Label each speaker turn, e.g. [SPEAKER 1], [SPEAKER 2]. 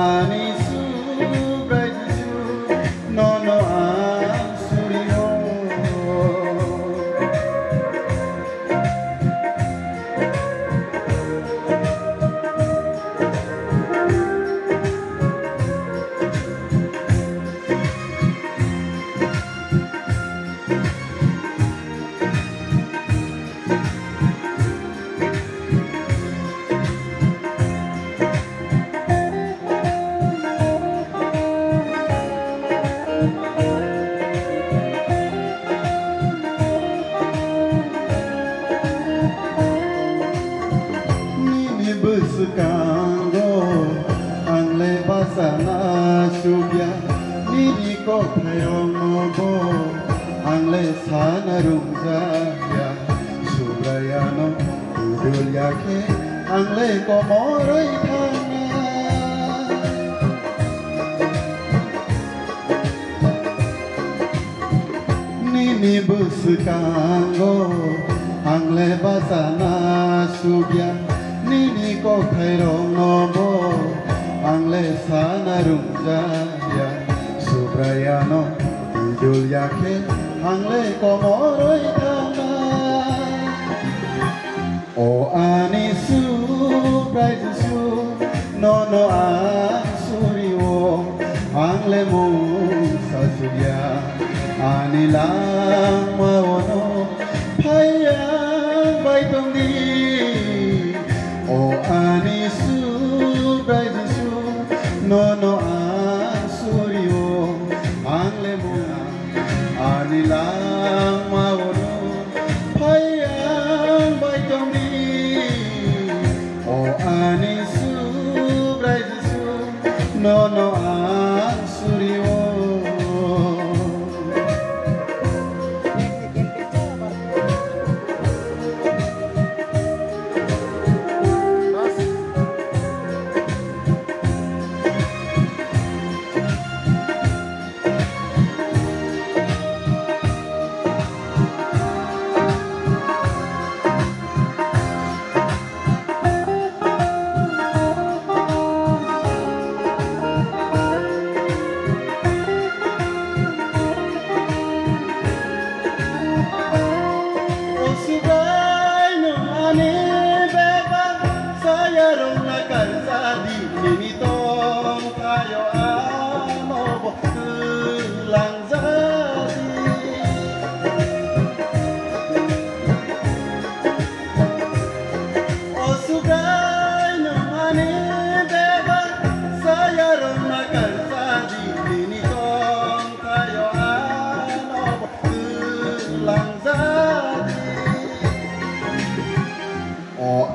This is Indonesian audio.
[SPEAKER 1] anisu braisu nono ansurio. Besukango angle basana shubya nini ko thayong nobo angle sana rumjaya subrayano udul yake angle ko moroi thana nini besukango angle basana shubya nini ko khairong nobo angle sana rumjaya subrayano idul yake angle ko moroi thana o anisu braisu nono ansurio angle mo sasurya anilang mawono phayang baitong di o anisu braisu nono ansurio angle mo anilang mawono phayang baitong di o anisu braisu nono ansurio. O